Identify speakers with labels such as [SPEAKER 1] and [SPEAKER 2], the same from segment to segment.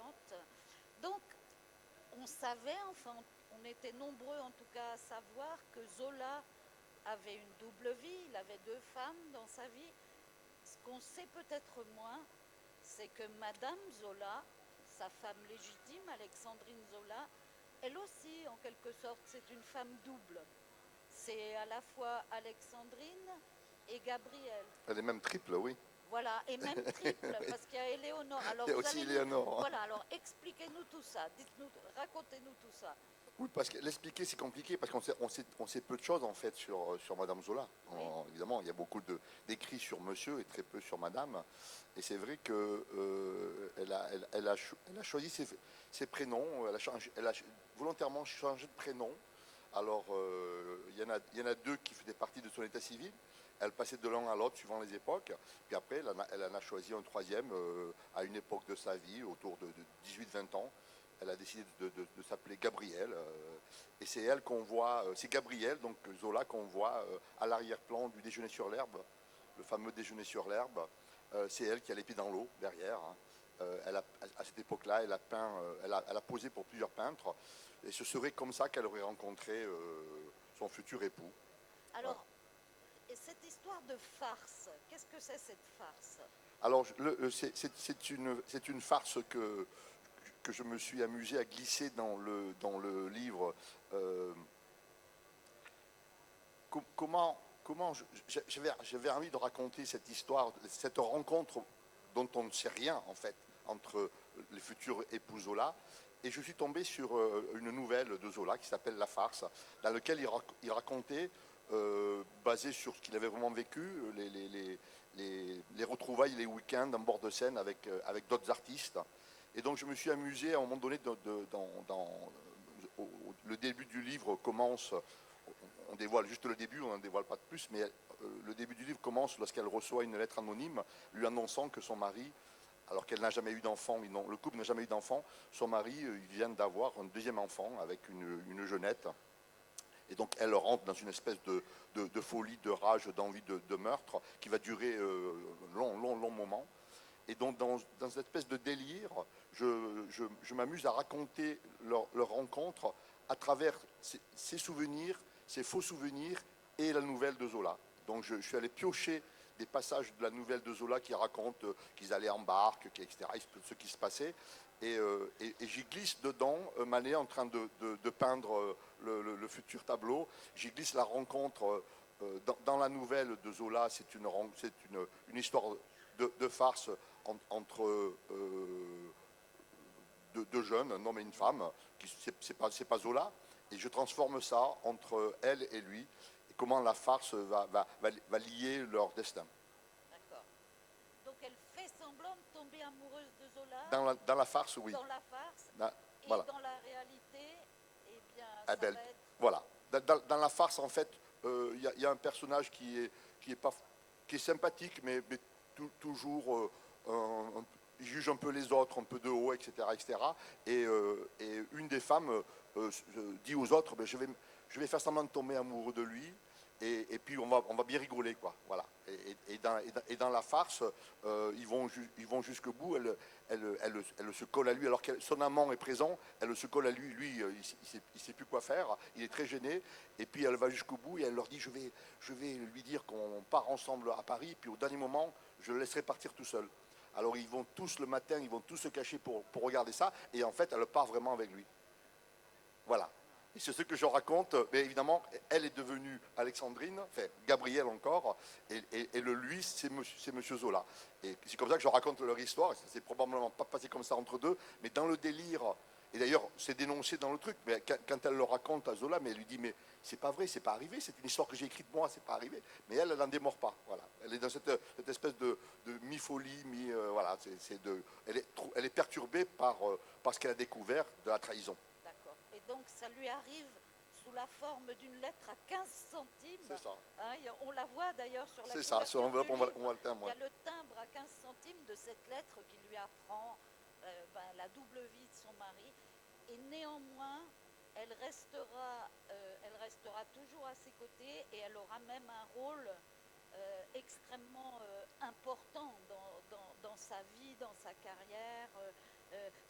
[SPEAKER 1] étudiante. Donc, on savait, enfin, on était nombreux en tout cas à savoir que Zola avait une double vie, il avait deux femmes dans sa vie. Ce qu'on sait peut-être moins, c'est que Madame Zola, sa femme légitime, Alexandrine Zola, elle aussi, en quelque sorte, c'est une femme double. C'est à la fois Alexandrine et Gabrielle.
[SPEAKER 2] Elle est même triple, oui.
[SPEAKER 1] Voilà, et même triple,
[SPEAKER 2] Oui.
[SPEAKER 1] parce qu'il y a Éléonore. Alors
[SPEAKER 2] Il y a
[SPEAKER 1] vous
[SPEAKER 2] aussi
[SPEAKER 1] allez nous...
[SPEAKER 2] Éléonore.
[SPEAKER 1] Voilà, alors expliquez-nous tout ça, dites-nous, racontez-nous tout ça.
[SPEAKER 2] Oui, parce que l'expliquer, c'est compliqué, parce qu'on sait peu de choses, en fait, sur Madame Zola.
[SPEAKER 1] Oui,
[SPEAKER 2] Évidemment, il y a beaucoup d'écrits sur monsieur et très peu sur Madame. Et c'est vrai qu'elle a choisi ses prénoms, elle a volontairement changé de prénom. Alors, il y en a deux qui faisaient partie de son état civil. Elle passait de l'un à l'autre suivant les époques. Puis après, elle en a choisi un troisième à une époque de sa vie, autour de 18-20 ans. Elle a décidé de s'appeler Gabrielle. Et c'est elle qu'on voit, c'est Gabrielle, donc Zola, qu'on voit à l'arrière-plan du Déjeuner sur l'herbe, le fameux Déjeuner sur l'herbe. C'est elle qui a les pieds dans l'eau, derrière. Hein. À cette époque-là, elle a peint, elle a posé pour plusieurs peintres. Et ce serait comme ça qu'elle aurait rencontré son futur époux. Voilà.
[SPEAKER 1] alors, et cette histoire de farce, qu'est-ce que c'est cette farce?
[SPEAKER 2] Alors, c'est une farce que je me suis amusé à glisser dans le livre. Comment j'avais envie de raconter cette histoire, cette rencontre dont on ne sait rien, en fait, entre les futurs époux Zola. Et je suis tombé sur une nouvelle de Zola qui s'appelle La Farce, dans laquelle il racontait, basé sur ce qu'il avait vraiment vécu, les retrouvailles, les week-ends en bord de Seine avec d'autres artistes. Et donc je me suis amusé à un moment donné, le début du livre commence, on dévoile juste le début, on n'en dévoile pas de plus, mais le début du livre commence lorsqu'elle reçoit une lettre anonyme lui annonçant que son mari, alors qu'elle n'a jamais eu d'enfant, le couple n'a jamais eu d'enfant, son mari, il vient d'avoir un deuxième enfant avec une jeunette. Et donc elle rentre dans une espèce de folie, de rage, d'envie de meurtre qui va durer long moment. Et donc dans cette espèce de délire, je m'amuse à raconter leur rencontre à travers ses souvenirs, ses faux souvenirs et la nouvelle de Zola. Donc je suis allé piocher des passages de la nouvelle de Zola qui racontent qu'ils allaient en barque, etc., ce qui se passait. Et j'y glisse dedans Manet en train de peindre le futur tableau. J'y glisse la rencontre dans la nouvelle de Zola. C'est une histoire de farce entre deux jeunes, un homme et une femme. C'est pas Zola. Et je transforme ça entre elle et lui. Et comment la farce va lier leur destin.
[SPEAKER 1] D'accord. Donc elle fait semblant de tomber amoureuse de Zola
[SPEAKER 2] Dans la farce, oui.
[SPEAKER 1] dans la farce, et
[SPEAKER 2] Voilà.
[SPEAKER 1] dans la réalité, eh bien,
[SPEAKER 2] Ah
[SPEAKER 1] ça
[SPEAKER 2] ben,
[SPEAKER 1] va être...
[SPEAKER 2] voilà. Dans la farce, en fait, y a un personnage qui est sympathique, mais toujours, il juge un peu les autres, un peu de haut, etc., etc. Et une des femmes dit aux autres, ben, je vais faire semblant de tomber amoureux de lui. Et puis on va bien rigoler, quoi. Voilà. Et dans la farce, ils vont jusqu'au bout. Elle se colle à lui alors que son amant est présent. Elle se colle à lui. Lui, il sait plus quoi faire. Il est très gêné. Et puis elle va jusqu'au bout et elle leur dit je vais lui dire qu'on part ensemble à Paris. Puis au dernier moment, je le laisserai partir tout seul. Alors ils vont tous le matin, ils vont tous se cacher pour regarder ça. Et en fait, elle part vraiment avec lui. Voilà. Et c'est ce que je raconte. Mais évidemment, elle est devenue Alexandrine, enfin Gabrielle encore, et le lui, c'est monsieur Zola. Et c'est comme ça que je raconte leur histoire. Et ça s'est probablement pas passé comme ça entre deux, mais dans le délire. Et d'ailleurs, c'est dénoncé dans le truc. Mais quand elle le raconte à Zola, mais elle lui dit mais c'est pas vrai, c'est pas arrivé. C'est une histoire que j'ai écrite moi, c'est pas arrivé. Mais elle n'en démord pas. Voilà. Elle est dans cette espèce de mi-folie, voilà. Elle est perturbée par ce qu'elle a découvert de la trahison.
[SPEAKER 1] D'accord. Et donc ça lui arrive sous la forme d'une lettre à 15 centimes.
[SPEAKER 2] C'est ça.
[SPEAKER 1] Hein, on la voit d'ailleurs sur la
[SPEAKER 2] C'est ça, sur
[SPEAKER 1] couverture
[SPEAKER 2] l'enveloppe,
[SPEAKER 1] du
[SPEAKER 2] on
[SPEAKER 1] livre.
[SPEAKER 2] voit le timbre.
[SPEAKER 1] Il y
[SPEAKER 2] Ouais.
[SPEAKER 1] a le timbre à 15 centimes de cette lettre qui lui apprend la double vie de son mari. Et néanmoins, elle restera toujours à ses côtés et elle aura même un rôle extrêmement important dans sa vie, dans sa carrière.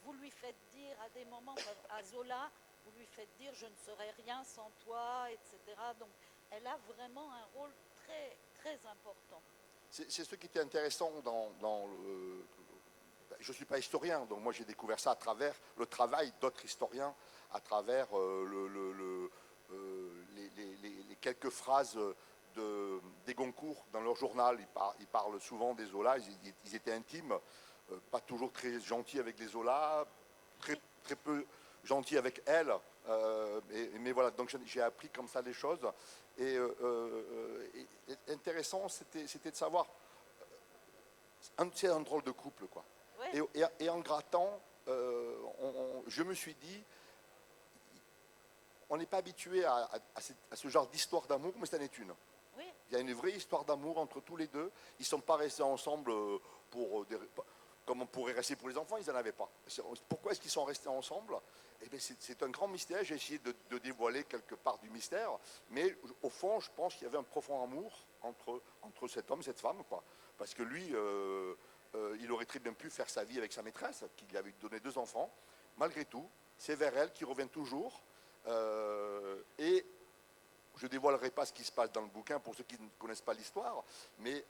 [SPEAKER 1] vous lui faites dire à des moments, à Zola, vous lui faites dire je ne serais rien sans toi, etc. Donc elle a vraiment un rôle très, très important.
[SPEAKER 2] C'est ce qui était intéressant dans le... Je ne suis pas historien, donc moi j'ai découvert ça à travers le travail d'autres historiens, à travers les quelques phrases des Goncourt dans leur journal. Ils parlent souvent des Zola, ils étaient intimes, pas toujours très gentils avec les Zola, très, très peu gentils avec elle. Mais voilà, donc j'ai appris comme ça les choses. Et intéressant, c'était de savoir, c'est un drôle de couple, quoi.
[SPEAKER 1] Ouais.
[SPEAKER 2] Et en grattant, je me suis dit, on n'est pas habitué à ce genre d'histoire d'amour, mais c'en est une.
[SPEAKER 1] Oui.
[SPEAKER 2] Il y a une vraie histoire d'amour entre tous les deux. Ils ne sont pas restés ensemble comme on pourrait rester pour les enfants, ils n'en avaient pas. Pourquoi est-ce qu'ils sont restés ensemble? Eh bien, c'est un grand mystère. J'ai essayé de dévoiler quelque part du mystère, mais au fond, je pense qu'il y avait un profond amour entre cet homme et cette femme, quoi. Parce que lui, il aurait très bien pu faire sa vie avec sa maîtresse, qui lui avait donné 2 enfants. Malgré tout, c'est vers elle qu'il revient toujours. Et je ne dévoilerai pas ce qui se passe dans le bouquin pour ceux qui ne connaissent pas l'histoire, mais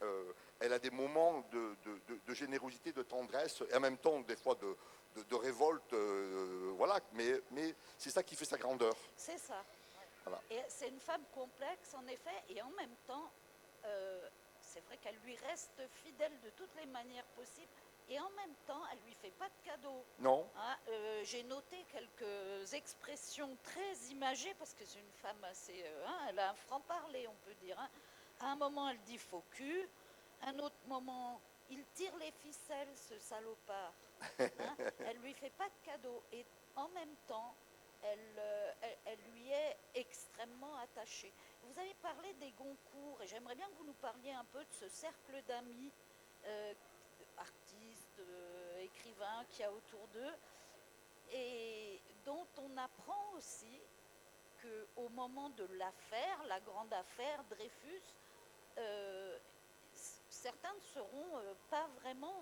[SPEAKER 2] elle a des moments de générosité, de tendresse, et en même temps des fois de révolte, voilà, mais c'est ça qui fait sa grandeur.
[SPEAKER 1] C'est ça. Ouais.
[SPEAKER 2] Voilà.
[SPEAKER 1] Et c'est une femme complexe, en effet, et en même temps, c'est vrai qu'elle lui reste fidèle de toutes les manières possibles, et en même temps, elle ne lui fait pas de cadeaux.
[SPEAKER 2] Non.
[SPEAKER 1] Hein, j'ai noté quelques expressions très imagées, parce que c'est une femme assez... elle a un franc-parler, on peut dire. Hein. À un moment, elle dit « faux cul », un autre moment, il tire les ficelles, ce salopard. Hein. Elle ne lui fait pas de cadeaux, et en même temps, elle lui est extrêmement attachée. Vous avez parlé des Goncourt, et j'aimerais bien que vous nous parliez un peu de ce cercle d'amis, artistes, écrivains qu'il y a autour d'eux, et dont on apprend aussi qu'au moment de l'affaire, la grande affaire Dreyfus, certains ne seront pas vraiment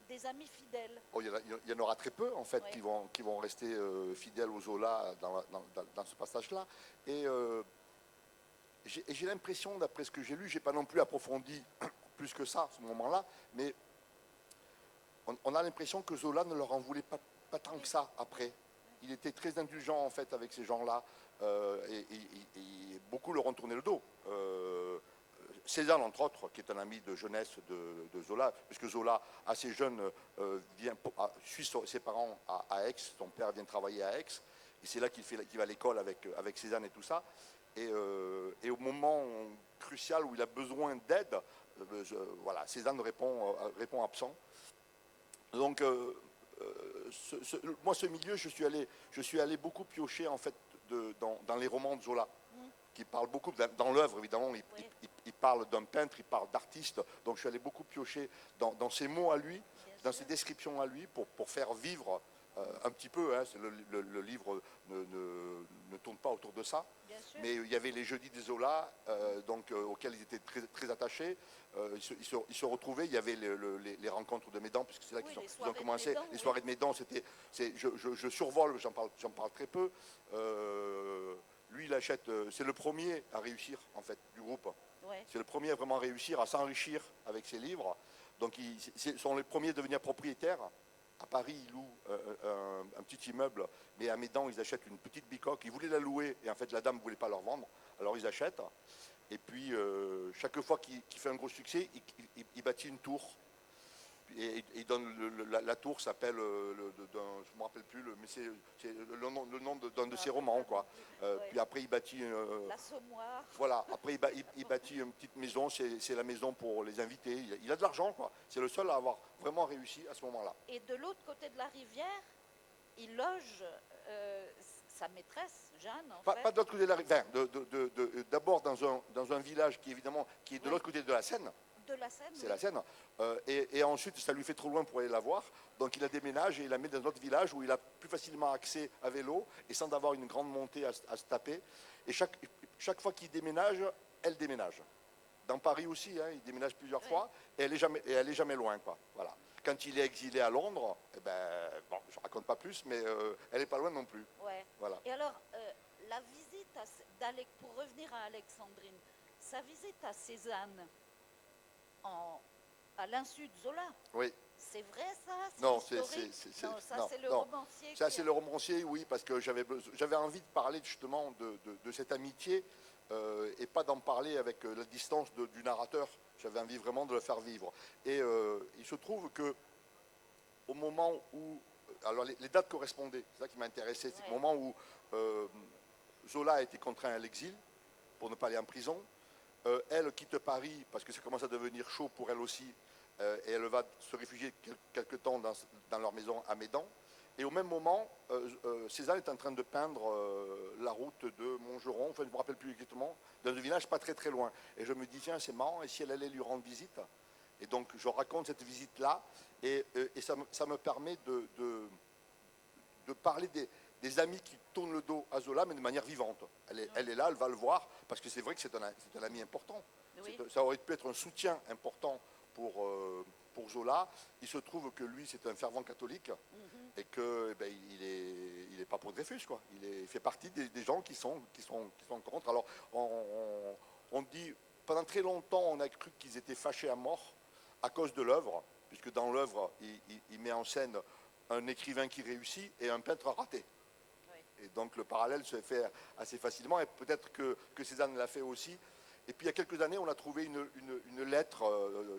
[SPEAKER 1] des amis fidèles.
[SPEAKER 2] Oh, il y en aura très peu, en fait,
[SPEAKER 1] Oui.
[SPEAKER 2] qui vont rester fidèles aux Zola dans ce passage-là. Et j'ai l'impression, d'après ce que j'ai lu, je n'ai pas non plus approfondi plus que ça à ce moment-là, mais on a l'impression que Zola ne leur en voulait pas tant que ça après. Il était très indulgent, en fait, avec ces gens-là, et beaucoup leur ont tourné le dos. Cézanne, entre autres, qui est un ami de jeunesse de Zola, puisque Zola, assez jeune, suit ses parents à Aix, son père vient travailler à Aix, et c'est là qu'il va à l'école avec Cézanne et tout ça. Et au moment crucial où il a besoin d'aide, voilà, Cézanne répond absent. Donc, moi, ce milieu, je suis allé beaucoup piocher, en fait, dans les romans de Zola, qui parlent beaucoup, dans l'œuvre, évidemment, il parle d'un peintre, il parle d'artiste, donc je suis allé beaucoup piocher dans ses mots à lui, dans ses descriptions à lui, pour faire vivre un petit peu, hein, le livre ne tourne pas autour de ça, mais il y avait les jeudis des Zola, auxquels ils étaient très, très attachés. Ils se retrouvaient, il y avait les rencontres de Médan, puisque c'est là qu'ils ont commencé. Les soirées de Médan, je survole, j'en parle très peu. Lui, il achète, c'est le premier à réussir, en fait, du groupe.
[SPEAKER 1] Ouais.
[SPEAKER 2] C'est le premier à vraiment réussir, à s'enrichir avec ses livres. Donc, ils sont les premiers à devenir propriétaires. À Paris, ils louent un petit immeuble, mais à Médan, ils achètent une petite bicoque. Ils voulaient la louer, et en fait, la dame ne voulait pas leur vendre. Alors, ils achètent. Et puis, chaque fois qu'il fait un gros succès, il bâtit une tour. Et il donne la tour s'appelle, je ne me rappelle plus, mais c'est le nom d'un de ses romans, quoi. Puis après, il bâtit...
[SPEAKER 1] L'Assommoir.
[SPEAKER 2] Voilà, après, il bâtit une petite maison, c'est la maison pour les invités. Il a de l'argent, quoi. C'est le seul à avoir vraiment réussi à ce moment-là.
[SPEAKER 1] Et de l'autre côté de la rivière, il loge sa maîtresse, Jeanne, en fait.
[SPEAKER 2] Pas de l'autre côté de la rivière, d'abord dans un village qui est de l'autre côté de la Seine.
[SPEAKER 1] De la Seine,
[SPEAKER 2] c'est la Seine. Et ensuite, ça lui fait trop loin pour aller la voir. Donc, il la déménage et il la met dans un autre village où il a plus facilement accès à vélo et sans avoir une grande montée à se taper. Et chaque fois qu'il déménage, elle déménage. Dans Paris aussi, hein, il déménage plusieurs fois et elle est jamais loin, quoi. Voilà. Quand il est exilé à Londres, je ne raconte pas plus, mais elle n'est pas loin non plus.
[SPEAKER 1] Ouais.
[SPEAKER 2] Voilà.
[SPEAKER 1] Et alors, la visite pour revenir à Alexandrine, sa visite à Cézanne à l'insu de Zola,
[SPEAKER 2] Oui.
[SPEAKER 1] c'est vrai ça? C'est
[SPEAKER 2] Non,
[SPEAKER 1] historique? Non, ça
[SPEAKER 2] non,
[SPEAKER 1] c'est le
[SPEAKER 2] non.
[SPEAKER 1] romancier
[SPEAKER 2] Ça,
[SPEAKER 1] qui
[SPEAKER 2] c'est le romancier, oui, parce que j'avais envie de parler justement de cette amitié et pas d'en parler avec la distance du narrateur. J'avais envie vraiment de le faire vivre. Et il se trouve que au moment où... Alors, les dates correspondaient. C'est ça qui m'intéressait. C'est
[SPEAKER 1] Ouais.
[SPEAKER 2] au moment où Zola a été contraint à l'exil pour ne pas aller en prison. Elle quitte Paris parce que ça commence à devenir chaud pour elle aussi. Et elle va se réfugier quelque temps dans leur maison à Médan. Et au même moment, Cézanne est en train de peindre la route de Montgeron, enfin je ne me rappelle plus exactement, dans un village pas très très loin. Et je me dis, tiens, c'est marrant, et si elle allait lui rendre visite? Et donc je raconte cette visite-là, et ça me permet de parler des amis qui tournent le dos à Zola, mais de manière vivante. Elle est là, elle va le voir, parce que c'est vrai que c'est un ami important.
[SPEAKER 1] Oui.
[SPEAKER 2] Ça aurait pu être un soutien important pour Zola. Il se trouve que lui, c'est un fervent catholique et que ben, il est pas pour Dreyfus, quoi. Il fait partie des gens qui sont contre. Alors, on dit, pendant très longtemps, on a cru qu'ils étaient fâchés à mort à cause de l'œuvre, puisque dans l'œuvre, il met en scène un écrivain qui réussit et un peintre raté. Et donc le parallèle se fait assez facilement, et peut-être que Cézanne l'a fait aussi. Et puis il y a quelques années, on a trouvé une lettre,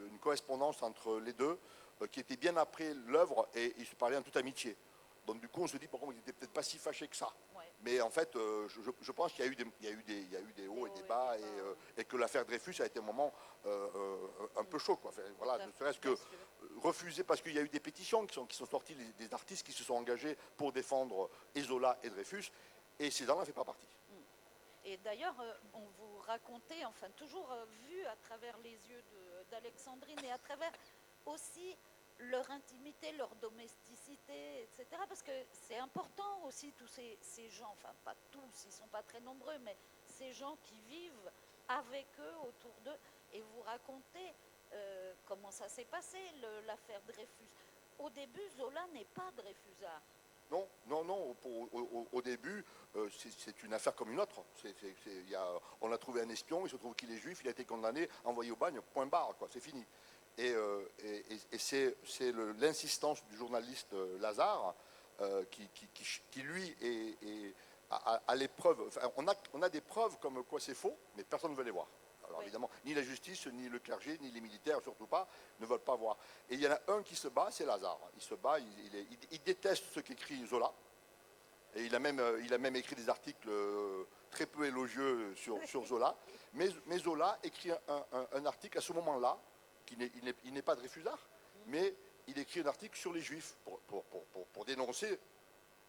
[SPEAKER 2] une correspondance entre les deux, qui était bien après l'œuvre, et ils se parlaient en toute amitié. Donc du coup, on se dit, pourquoi ils n'étaient peut-être pas si fâchés que ça.
[SPEAKER 1] Ouais.
[SPEAKER 2] Mais en fait, je pense qu'il y a eu des hauts et des bas, et que l'affaire Dreyfus a été un moment un peu chaud, quoi. Enfin, voilà, ne serait-ce que refusé, parce qu'il y a eu des pétitions qui sont sorties, des artistes qui se sont engagés pour défendre Zola et Dreyfus, et Cézanne n'en fait pas partie.
[SPEAKER 1] Et d'ailleurs, on vous racontait, enfin toujours vu à travers les yeux d'Alexandrine et à travers aussi leur intimité, leur domesticité, etc. Parce que c'est important aussi, tous ces gens, enfin pas tous, ils ne sont pas très nombreux, mais ces gens qui vivent avec eux, autour d'eux, et vous racontez comment ça s'est passé, l'affaire Dreyfus. Au début, Zola n'est pas Dreyfusard.
[SPEAKER 2] Non, non, non. Au début, c'est une affaire comme une autre. On a trouvé un espion, il se trouve qu'il est juif, il a été condamné, envoyé au bagne, point barre, quoi, c'est fini. Et c'est l'insistance du journaliste Lazare qui lui, a les preuves. Enfin, on a des preuves comme quoi c'est faux, mais personne ne veut les voir. Alors évidemment, ni la justice, ni le clergé, ni les militaires, surtout pas, ne veulent pas voir. Et il y en a un qui se bat, c'est Lazare. Il se bat, il déteste ce qu'écrit Zola. Et il a même écrit des articles très peu élogieux sur Zola. Mais Zola écrit un article à ce moment-là, il n'est pas Dreyfusard, mais il écrit un article sur les Juifs pour dénoncer,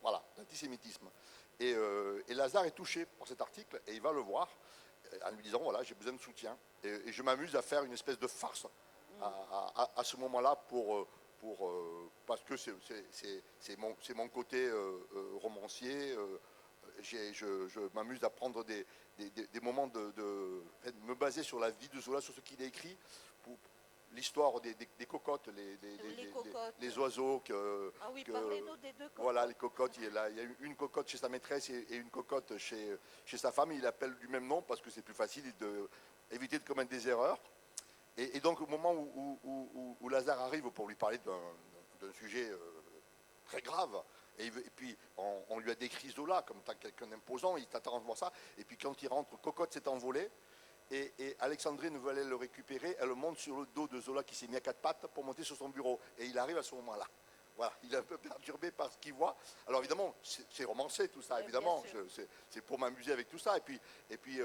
[SPEAKER 2] voilà, l'antisémitisme. Et Lazare est touché par cet article et il va le voir en lui disant, voilà, j'ai besoin de soutien. Et je m'amuse à faire une espèce de farce à ce moment-là parce que c'est mon côté romancier. Je m'amuse à prendre des moments de me baser sur la vie de Zola, sur ce qu'il a écrit, pour l'histoire des cocottes, les oiseaux.
[SPEAKER 1] Ah oui, parlez-nous des deux cocottes.
[SPEAKER 2] Voilà, les cocottes. Il y a une cocotte chez sa maîtresse et une cocotte chez sa femme. Il appelle du même nom parce que c'est plus facile d'éviter de commettre des erreurs. Et donc, au moment où Lazare arrive pour lui parler d'un sujet très grave, et puis on lui a décrit Zola comme quelqu'un d'imposant, il t'attend à voir ça, et puis quand il rentre, Cocotte s'est envolée, et Alexandrine veut aller le récupérer, elle monte sur le dos de Zola qui s'est mis à quatre pattes pour monter sur son bureau, et il arrive à ce moment-là. Voilà, il est un peu perturbé par ce qu'il voit. Alors évidemment, c'est romancé tout ça, évidemment, c'est pour m'amuser avec tout ça, et puis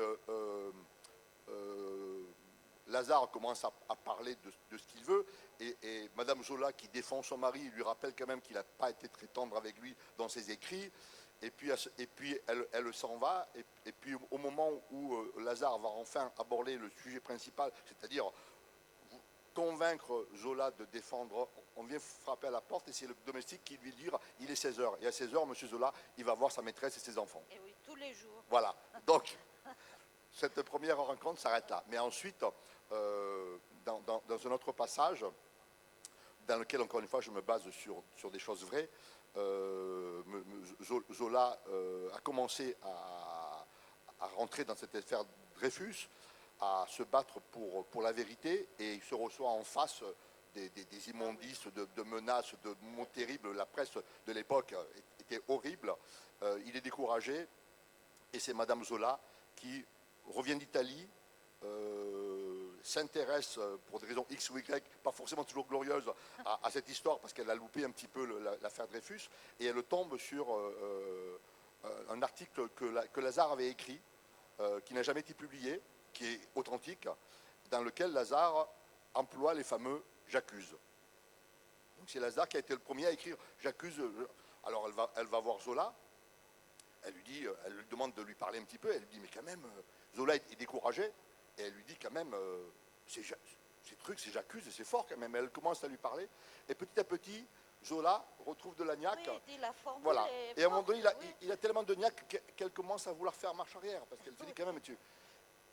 [SPEAKER 2] Lazare commence à parler de ce qu'il veut, et Madame Zola, qui défend son mari, lui rappelle quand même qu'il n'a pas été très tendre avec lui dans ses écrits, et puis elle s'en va, et puis au moment où Lazare va enfin aborder le sujet principal, c'est-à-dire convaincre Zola de défendre, on vient frapper à la porte, et c'est le domestique qui lui dit, il est 16h, et à 16h, monsieur Zola, il va voir sa maîtresse et ses enfants.
[SPEAKER 1] Et oui, tous les jours.
[SPEAKER 2] Voilà, donc cette première rencontre s'arrête là. Mais ensuite, dans un autre passage, dans lequel, encore une fois, je me base sur des choses vraies. Zola a commencé à rentrer dans cette affaire Dreyfus, à se battre pour la vérité, et il se reçoit en face des immondices, de menaces, de mots terribles. La presse de l'époque était horrible. Il est découragé, et c'est Madame Zola qui revient d'Italie, s'intéresse pour des raisons X ou Y, pas forcément toujours glorieuses, à cette histoire, parce qu'elle a loupé un petit peu l'affaire Dreyfus, et elle tombe sur un article que Lazare avait écrit, qui n'a jamais été publié, qui est authentique, dans lequel Lazare emploie les fameux « j'accuse ». Donc c'est Lazare qui a été le premier à écrire « j'accuse ». Alors elle va voir Zola, elle lui demande de lui parler un petit peu, elle lui dit « mais quand même, Zola est découragé ». Et elle lui dit quand même, ces trucs, c'est j'accuse, c'est fort quand même. Elle commence à lui parler. Et petit à petit, Zola retrouve de la niaque.
[SPEAKER 1] Oui, la formule
[SPEAKER 2] voilà.
[SPEAKER 1] est
[SPEAKER 2] Et à un moment donné,
[SPEAKER 1] forte,
[SPEAKER 2] il a tellement de niaque qu'elle commence à vouloir faire marche arrière. Parce qu'elle se dit quand même, tu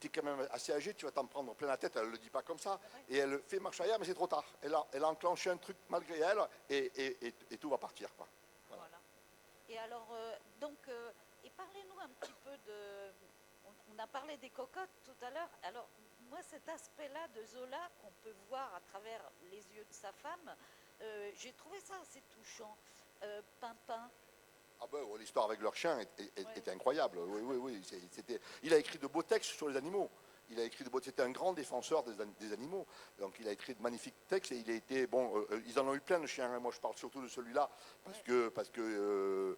[SPEAKER 2] es quand même assez âgé, tu vas t'en prendre plein la tête. Elle ne le dit pas comme ça. Et elle fait marche arrière, mais c'est trop tard. Elle a enclenché un truc malgré elle et tout va partir, quoi.
[SPEAKER 1] Voilà. Et alors, et parlez-nous un petit peu de... On a parlé des cocottes tout à l'heure. Alors, moi, cet aspect-là de Zola, qu'on peut voir à travers les yeux de sa femme, j'ai trouvé ça assez touchant. Pimpin.
[SPEAKER 2] Ah ben, l'histoire avec leur chien était incroyable. Oui. Il a écrit de beaux textes sur les animaux. C'était un grand défenseur des animaux. Donc il a écrit de magnifiques textes et il a été ils en ont eu plein de chiens. Moi je parle surtout de celui-là parce que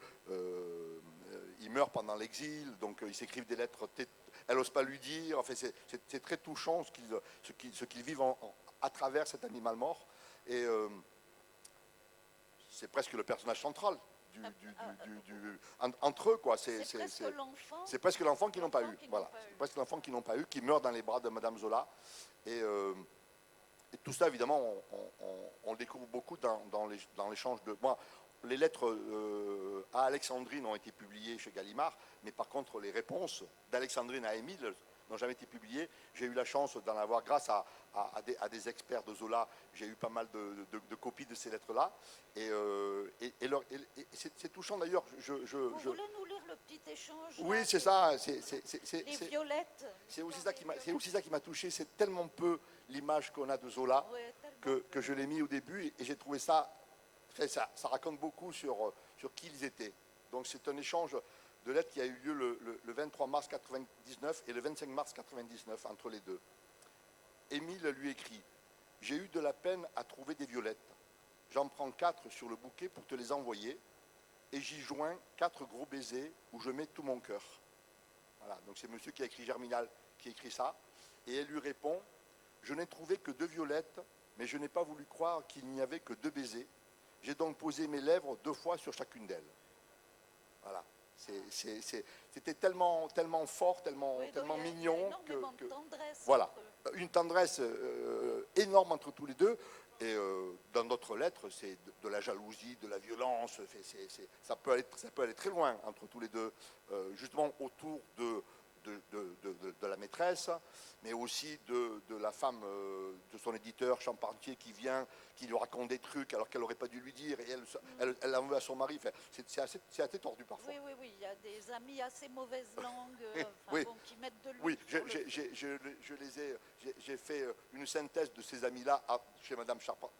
[SPEAKER 2] il meurt pendant l'exil, donc ils s'écrivent des lettres. Elle n'ose pas lui dire. Enfin, c'est très touchant ce qu'ils vivent à travers cet animal mort. Et c'est presque le personnage central. Entre eux, quoi. C'est presque l'enfant qu'ils n'ont pas eu. Voilà. C'est presque l'enfant qu'ils n'ont pas eu, qui meurt dans les bras de Madame Zola. Et tout ça, évidemment, on le découvre beaucoup dans l'échange de... Moi, les lettres à Alexandrine ont été publiées chez Gallimard, mais par contre, les réponses d'Alexandrine à Émile n'ont jamais été publiées. J'ai eu la chance d'en avoir, grâce à des experts de Zola, j'ai eu pas mal de copies de ces lettres-là. Et c'est touchant d'ailleurs.
[SPEAKER 1] Vous voulez nous lire le petit échange?
[SPEAKER 2] Oui, c'est ça.
[SPEAKER 1] Les violettes.
[SPEAKER 2] C'est aussi ça qui m'a touché. C'est tellement peu l'image qu'on a de Zola que je l'ai mis au début et j'ai trouvé ça... Ça raconte beaucoup sur qui ils étaient. Donc c'est un échange de lettres qui a eu lieu le 23 mars 99 et le 25 mars 99 entre les deux. Émile lui écrit « J'ai eu de la peine à trouver des violettes. J'en prends 4 sur le bouquet pour te les envoyer et j'y joins 4 gros baisers où je mets tout mon cœur. » Voilà, donc c'est monsieur qui a écrit Germinal qui écrit ça. Et elle lui répond « Je n'ai trouvé que 2 violettes, mais je n'ai pas voulu croire qu'il n'y avait que 2 baisers. J'ai donc posé mes lèvres 2 fois sur chacune d'elles. » Voilà. C'était tellement fort, tellement mignon.
[SPEAKER 1] De tendresse.
[SPEAKER 2] Voilà. Une tendresse énorme entre tous les deux. Et dans d'autres lettres, c'est de la jalousie, de la violence. Ça peut aller très loin entre tous les deux, justement autour de la maîtresse, mais aussi de la femme de son éditeur Charpentier qui lui raconte des trucs alors qu'elle n'aurait pas dû lui dire, et elle en veut à son mari. Enfin, c'est assez tordu parfois.
[SPEAKER 1] Oui, il y a des amis assez mauvaise langue qui mettent de l'huile.
[SPEAKER 2] Oui, j'ai fait une synthèse de ces amis-là chez Madame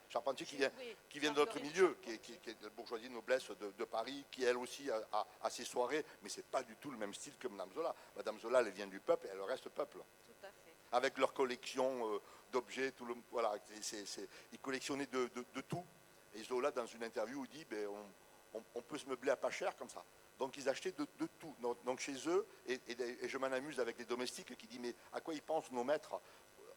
[SPEAKER 2] Charpentier qui vient de notre milieu, qui est de la bourgeoisie noblesse de Paris, qui elle aussi a ses soirées, mais c'est pas du tout le même style que Madame Zola. Madame Zola, elle vient du peuple et elle reste peuple.
[SPEAKER 1] Tout à fait.
[SPEAKER 2] Avec leur collection d'objets, voilà, ils collectionnaient de tout. Et Zola, dans une interview, dit on peut se meubler à pas cher comme ça. Donc ils achetaient de tout. Donc chez eux, et je m'en amuse avec les domestiques qui disent mais à quoi ils pensent nos maîtres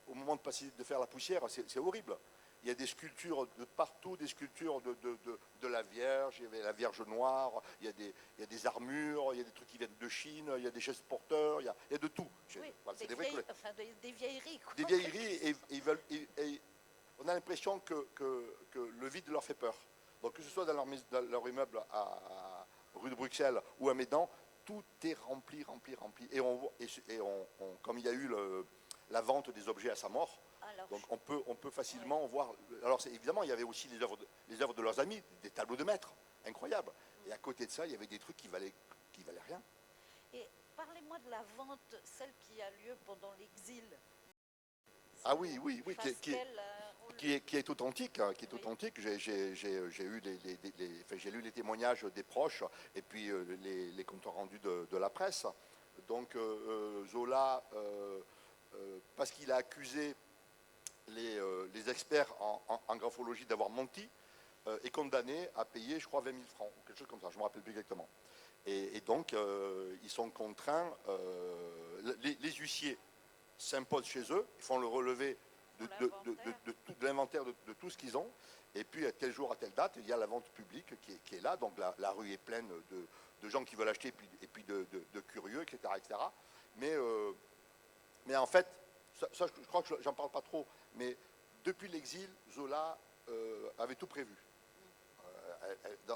[SPEAKER 2] au moment de faire la poussière? C'est horrible. Il y a des sculptures de partout, des sculptures de la Vierge, il y avait la Vierge noire, il y a des armures, il y a des trucs qui viennent de Chine, il y a des chaises porteurs, il y a de tout.
[SPEAKER 1] Oui,
[SPEAKER 2] voilà,
[SPEAKER 1] des vieilleries. Quoi.
[SPEAKER 2] Des vieilleries, et on a l'impression que le vide leur fait peur. Donc que ce soit dans leur immeuble à rue de Bruxelles ou à Médan, tout est rempli. Et comme il y a eu la vente des objets à sa mort,
[SPEAKER 1] Alors,
[SPEAKER 2] Donc on peut facilement voir. Alors évidemment, il y avait aussi les œuvres de leurs amis, des tableaux de maîtres, incroyables. Et à côté de ça, il y avait des trucs qui valaient rien.
[SPEAKER 1] et parlez-moi de la vente, celle qui a lieu pendant l'exil.
[SPEAKER 2] Ah oui,
[SPEAKER 1] Fasquelle,
[SPEAKER 2] qui est authentique, hein, qui est
[SPEAKER 1] oui.
[SPEAKER 2] authentique. J'ai eu enfin, j'ai lu les témoignages des proches et puis les comptes rendus de la presse. Donc Zola, parce qu'il a accusé les experts en graphologie d'avoir menti, est condamné à payer, je crois, 20 000 francs, ou quelque chose comme ça, je ne me rappelle plus exactement. Et donc, ils sont contraints, les huissiers s'imposent chez eux, ils font le relevé de l'inventaire de tout ce qu'ils ont, et puis à tel jour, à telle date, il y a la vente publique qui est là, donc la rue est pleine de gens qui veulent acheter, et puis de curieux, etc. etc. Mais en fait, ça, je crois que j'en parle pas trop, mais depuis l'exil, Zola avait tout prévu.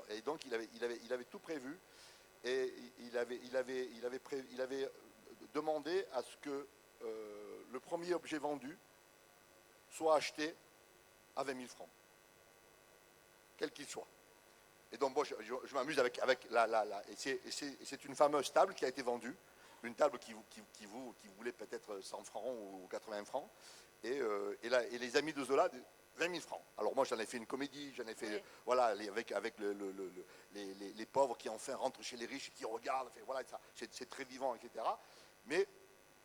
[SPEAKER 2] Et donc il avait tout prévu, et il avait demandé à ce que le premier objet vendu soit acheté à 20 000 francs, quel qu'il soit. Et donc moi, je m'amuse avec et c'est une fameuse table qui a été vendue, une table qui voulait peut-être 100 francs ou 80 francs, et les amis de Zola, 20 000 francs. Alors moi, j'en ai fait une comédie, j'en ai fait, voilà, avec les pauvres qui enfin rentrent chez les riches, qui regardent, voilà, c'est très vivant, etc. Mais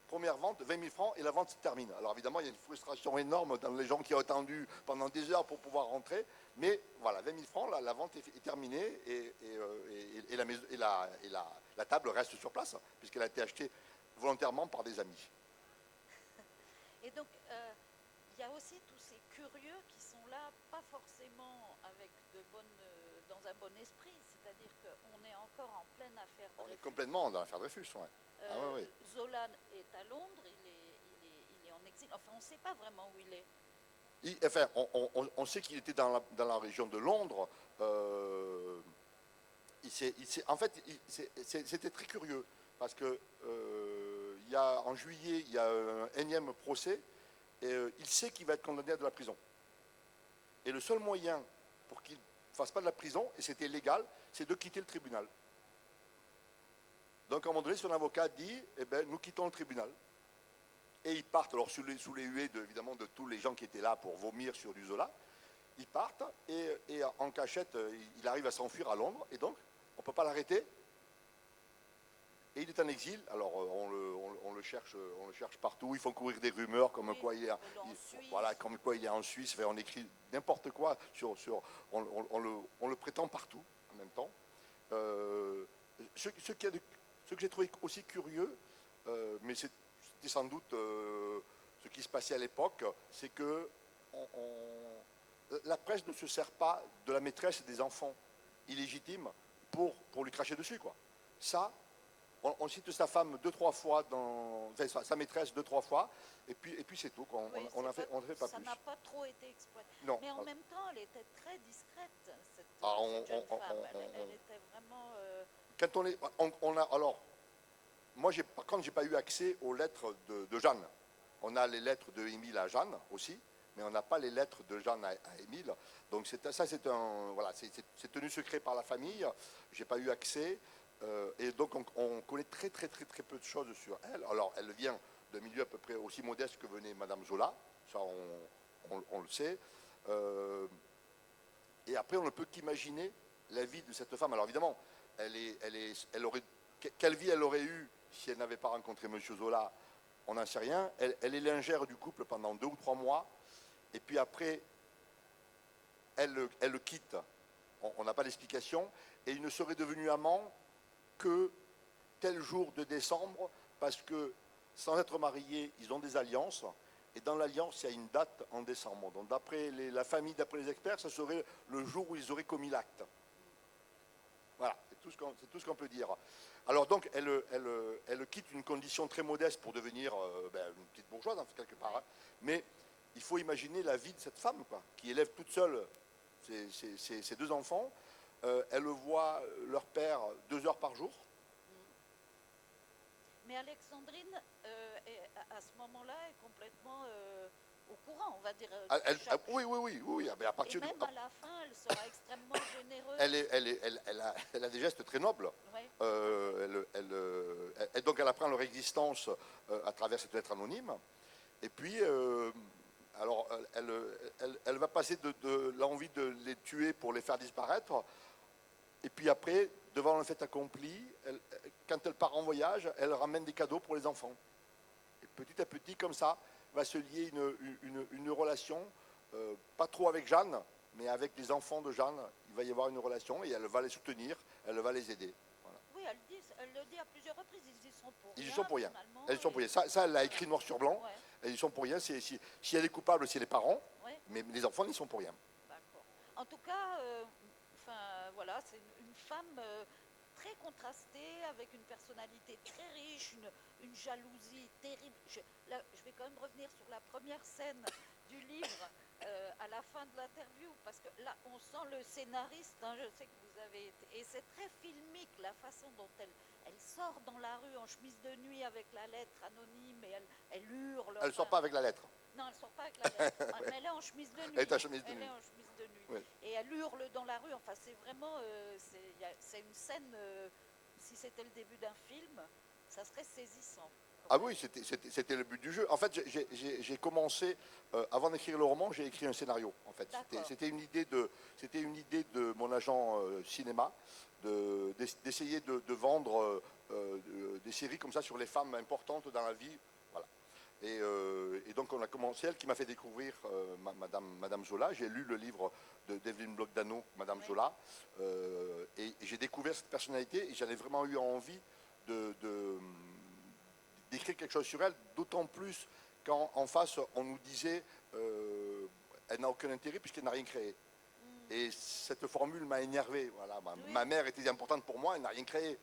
[SPEAKER 2] première vente, 20 000 francs, et la vente se termine. Alors évidemment, il y a une frustration énorme dans les gens qui ont attendu pendant des heures pour pouvoir rentrer. Mais voilà, 20 000 francs, la vente est terminée, et la table reste sur place, puisqu'elle a été achetée volontairement par des amis.
[SPEAKER 1] Et donc, il y a aussi tous ces curieux qui sont là, pas forcément dans un bon esprit, c'est-à-dire qu'on est encore en pleine affaire Dreyfus.
[SPEAKER 2] On est complètement dans l'affaire Dreyfus, ouais.
[SPEAKER 1] Ouais. Zola est à Londres, il est en exil. Enfin, on ne sait pas vraiment où il est.
[SPEAKER 2] Enfin, on sait qu'il était dans la région de Londres. En fait, c'était très curieux, parce que en juillet, il y a un énième procès, et il sait qu'il va être condamné à de la prison. Et le seul moyen pour qu'il ne fasse pas de la prison, et c'était légal, c'est de quitter le tribunal. Donc à un moment donné, son avocat dit, eh ben, nous quittons le tribunal. Et ils partent, alors sous les huées évidemment de tous les gens qui étaient là pour vomir sur du Zola, ils partent, et en cachette, il arrive à s'enfuir à Londres, et donc on ne peut pas l'arrêter. Et il est en exil, alors on le cherche partout, ils font courir des rumeurs comme quoi il est en Suisse, on écrit n'importe quoi, on le prétend partout en même temps. Ce que j'ai trouvé aussi curieux, mais c'était sans doute ce qui se passait à l'époque, c'est que la presse ne se sert pas de la maîtresse des enfants illégitimes pour lui cracher dessus, quoi. Ça, on cite sa femme 2-3 fois, sa maîtresse 2-3 fois, et puis c'est tout. On ne fait pas plus.
[SPEAKER 1] Ça n'a pas trop été exploité.
[SPEAKER 2] Non.
[SPEAKER 1] Mais en même temps, elle était très discrète, cette jeune femme. Elle était vraiment...
[SPEAKER 2] Alors, moi, par contre, j'ai pas eu accès aux lettres de Jeanne. On a les lettres de Émile à Jeanne aussi, mais on n'a pas les lettres de Jeanne à Émile. Donc c'est tenu secret par la famille. J'ai pas eu accès. Et donc on connaît très peu de choses sur elle. Alors elle vient d'un milieu à peu près aussi modeste que venait Madame Zola, ça on le sait. Et après on ne peut qu'imaginer la vie de cette femme. Alors évidemment, quelle vie elle aurait eue si elle n'avait pas rencontré Monsieur Zola, on n'en sait rien. Elle est lingère du couple pendant 2 ou 3 mois, et puis après elle le quitte. On n'a pas d'explication, et il ne serait devenu amant que tel jour de décembre, parce que sans être mariés, ils ont des alliances, et dans l'alliance, il y a une date en décembre. Donc d'après la famille, d'après les experts, ce serait le jour où ils auraient commis l'acte. Voilà, c'est tout ce qu'on peut dire. Alors donc, elle quitte une condition très modeste pour devenir une petite bourgeoise, quelque part. Hein. Mais il faut imaginer la vie de cette femme, quoi, qui élève toute seule ses 2 enfants. Elle voit leur père 2 heures par jour.
[SPEAKER 1] Mais Alexandrine, à ce moment-là, est complètement au courant, on va dire.
[SPEAKER 2] Oui. Mais à
[SPEAKER 1] Et
[SPEAKER 2] partir
[SPEAKER 1] même à la fin, elle sera extrêmement généreuse.
[SPEAKER 2] elle a des gestes très nobles.
[SPEAKER 1] Ouais.
[SPEAKER 2] Donc elle apprend leur existence à travers cette lettre anonyme. Et puis, alors, elle va passer de l'envie de les tuer pour les faire disparaître. Et puis après, devant le fait accompli, quand elle part en voyage, elle ramène des cadeaux pour les enfants. Et petit à petit, comme ça, va se lier une relation, pas trop avec Jeanne, mais avec les enfants de Jeanne. Il va y avoir une relation et elle va les soutenir, elle va les aider. Voilà.
[SPEAKER 1] Oui, elle le dit à plusieurs reprises, ils y sont pour rien.
[SPEAKER 2] Ils y sont pour rien.
[SPEAKER 1] Finalement,
[SPEAKER 2] Elles y sont pour rien. Ça elle l'a écrit noir sur blanc.
[SPEAKER 1] Ouais.
[SPEAKER 2] Elles y sont pour rien. Si elle est coupable, c'est les parents,
[SPEAKER 1] Ouais.
[SPEAKER 2] mais les enfants n'y sont pour rien.
[SPEAKER 1] D'accord. En tout cas, voilà, c'est une femme très contrastée, avec une personnalité très riche, une jalousie terrible. Là, je vais quand même revenir sur la première scène du livre à la fin de l'interview, parce que là, on sent le scénariste, hein, je sais que vous avez été, et c'est très filmique la façon dont elle sort dans la rue en chemise de nuit avec la lettre anonyme et elle hurle.
[SPEAKER 2] Elle ne sort pas avec la lettre.
[SPEAKER 1] Non, elle ne sort pas avec la lettre, mais elle est en chemise de nuit.
[SPEAKER 2] Elle est en chemise de nuit.
[SPEAKER 1] Elle est en chemise de nuit.
[SPEAKER 2] Oui.
[SPEAKER 1] Et elle hurle dans la rue. Enfin, c'est vraiment, c'est une scène. Si c'était le début d'un film, ça serait saisissant.
[SPEAKER 2] Ah oui, c'était le but du jeu. En fait, j'ai commencé, avant d'écrire le roman, j'ai écrit un scénario. En fait, c'était une idée de mon agent cinéma, d'essayer de vendre des séries comme ça sur les femmes importantes dans la vie. Voilà. Et donc on a commencé, elle qui m'a fait découvrir Madame Zola. J'ai lu le livre d'Evelyn Bloch-Dano, Madame Zola, et j'ai découvert cette personnalité et j'en ai vraiment eu envie d'écrire quelque chose sur elle, d'autant plus quand en face on nous disait elle n'a aucun intérêt puisqu'elle n'a rien créé. Et cette formule m'a énervé. Voilà, ma mère était importante pour moi, elle n'a rien créé.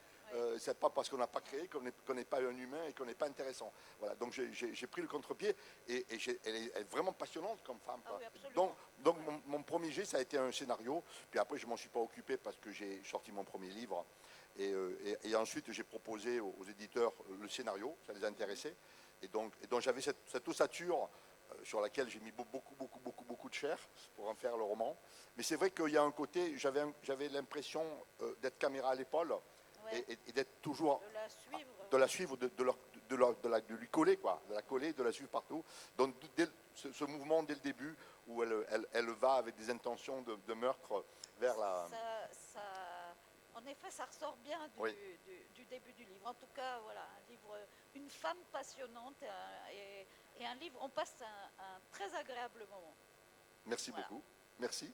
[SPEAKER 2] C'est pas parce qu'on n'a pas créé qu'on n'est pas un humain et qu'on n'est pas intéressant. Voilà, donc j'ai pris le contre-pied et elle est vraiment passionnante comme femme.
[SPEAKER 1] Ah oui,
[SPEAKER 2] donc mon premier jet, ça a été un scénario. Puis après, je m'en suis pas occupé parce que j'ai sorti mon premier livre. Et ensuite, j'ai proposé aux éditeurs le scénario, ça les a intéressés. Et donc j'avais cette ossature sur laquelle j'ai mis beaucoup de chair pour en faire le roman. Mais c'est vrai qu'il y a un côté, j'avais l'impression d'être caméra à l'épaule et d'être toujours de la suivre, de lui coller, quoi, de la coller, de la suivre partout. Donc ce mouvement dès le début où elle va avec des intentions de meurtre vers la...
[SPEAKER 1] En effet, ça ressort bien du début du livre. En tout cas, voilà, un livre, une femme passionnante et un livre, on passe un très agréable moment.
[SPEAKER 2] Merci beaucoup. Merci.